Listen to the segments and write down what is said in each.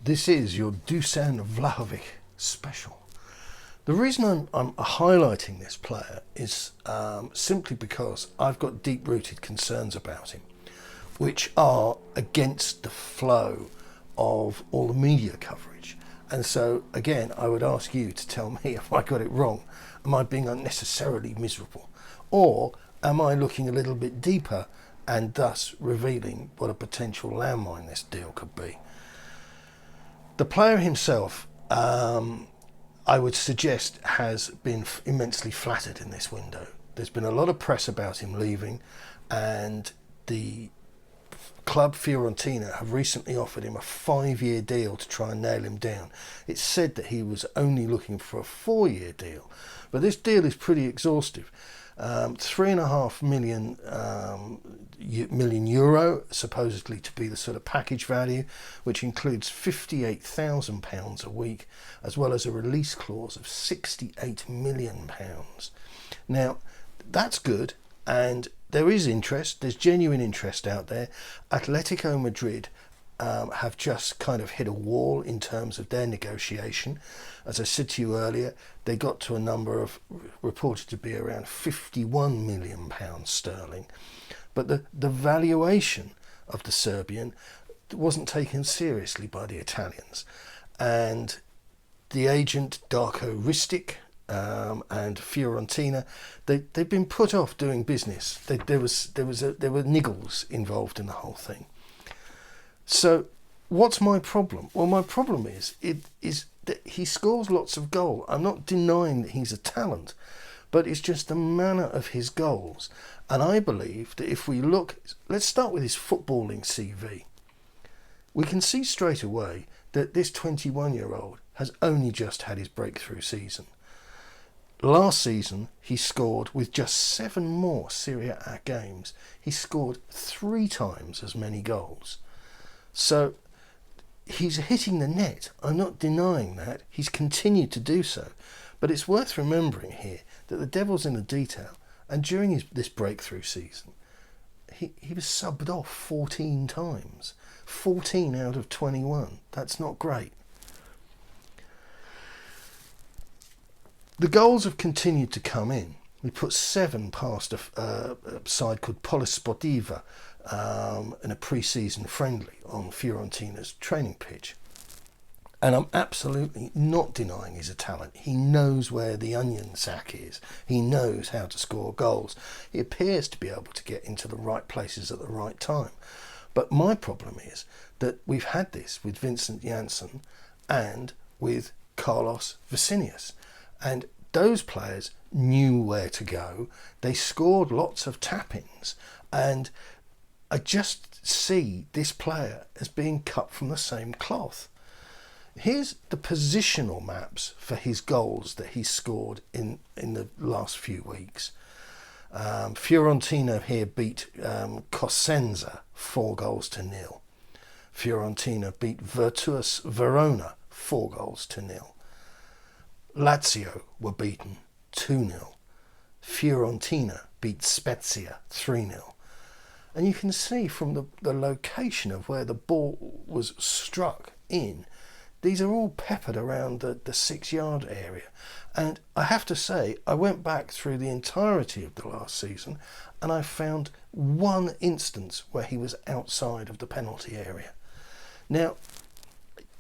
This is your Dusan Vlahovic special. The reason I'm highlighting this player is simply because I've got deep-rooted concerns about him, which are against the flow of all the media coverage. And so, again, I would ask you to tell me if I got it wrong. Am I being unnecessarily miserable? Or am I looking a little bit deeper and thus revealing what a potential landmine this deal could be? The player himself, I would suggest, has been immensely flattered in this window. There's been a lot of press about him leaving, and the club Fiorentina have recently offered him a 5-year deal to try and nail him down. It's said that he was only looking for a 4-year deal, but this deal is pretty exhaustive. 3.5 million euro, supposedly to be the sort of package value, which includes £58,000 a week, as well as a release clause of £68 million. Now, that's good, and there is interest, there's genuine interest out there. Atletico Madrid have just kind of hit a wall in terms of their negotiation. As I said to you earlier, they got to a number of reported to be around £51 million sterling. But the valuation of the Serbian wasn't taken seriously by the Italians. And the agent Darko Ristic and Fiorentina, they've been put off doing business. There were niggles involved in the whole thing. So what's my problem? Well, my problem is that he scores lots of goals. I'm not denying that he's a talent, but it's just the manner of his goals. And I believe that if we look, let's start with his footballing CV. We can see straight away that this 21-year-old has only just had his breakthrough season. Last season, he scored with just 7 more Serie A games. He scored 3 times as many goals. So he's hitting the net. I'm not denying that. He's continued to do so. But it's worth remembering here that the devil's in the detail. And during this breakthrough season, he was subbed off 14 times. 14 out of 21. That's not great. The goals have continued to come in. We put 7 past a side called Polisportiva in a pre-season friendly on Fiorentina's training pitch. And I'm absolutely not denying he's a talent. He knows where the onion sack is. He knows how to score goals. He appears to be able to get into the right places at the right time. But my problem is that we've had this with Vincent Janssen and with Carlos Vicinius. And those players knew where to go. They scored lots of tap-ins. And I just see this player as being cut from the same cloth. Here's the positional maps for his goals that he scored in the last few weeks. Fiorentina here beat Cosenza 4-0. Fiorentina beat Virtus Verona 4-0. Lazio were beaten 2-0. Fiorentina beat Spezia 3-0. And you can see from the location of where the ball was struck in, these are all peppered around the 6-yard area. And I have to say, I went back through the entirety of the last season and I found one instance where he was outside of the penalty area. Now,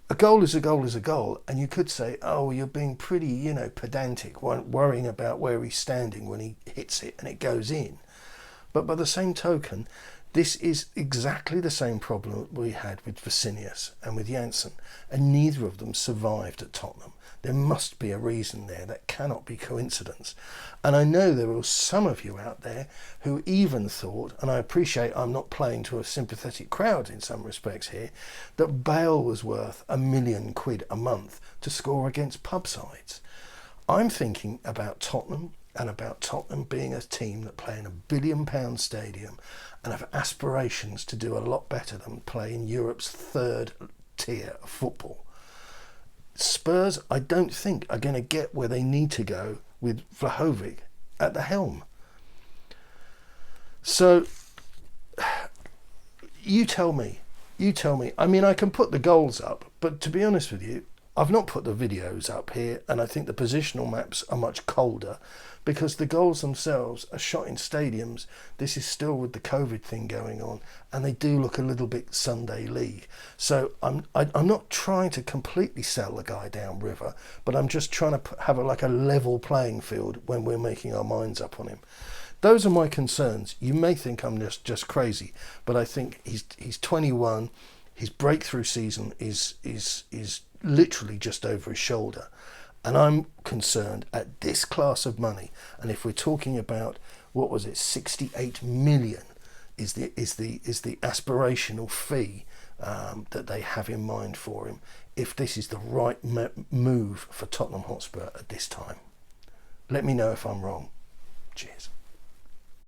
a goal is a goal is a goal, and you could say, oh, you're being pretty, pedantic, worrying about where he's standing when he hits it and it goes in. But by the same token, this is exactly the same problem we had with Vicinius and with Janssen, and neither of them survived at Tottenham. There must be a reason there. That cannot be coincidence. And I know there are some of you out there who even thought, and I appreciate I'm not playing to a sympathetic crowd in some respects here, that Bale was worth £1 million a month to score against pub sides. I'm thinking about Tottenham, and about Tottenham being a team that play in a £1 billion stadium and have aspirations to do a lot better than play in Europe's 3rd tier of football. Spurs, I don't think, are going to get where they need to go with Vlahovic at the helm. So, you tell me, You tell me. I mean, I can put the goals up, but to be honest with you, I've not put the videos up here, and I think the positional maps are much colder because the goals themselves are shot in stadiums. This is still with the COVID thing going on, and they do look a little bit Sunday league. So I'm not trying to completely sell the guy downriver, but I'm just trying to have like a level playing field when we're making our minds up on him. Those are my concerns. You may think I'm just crazy, but I think he's 21. His breakthrough season is literally just over his shoulder, and I'm concerned at this class of money. And if we're talking about, what was it, 68 million is the aspirational fee that they have in mind for him, if this is the right move for Tottenham Hotspur at this time. Let me know if I'm wrong. Cheers.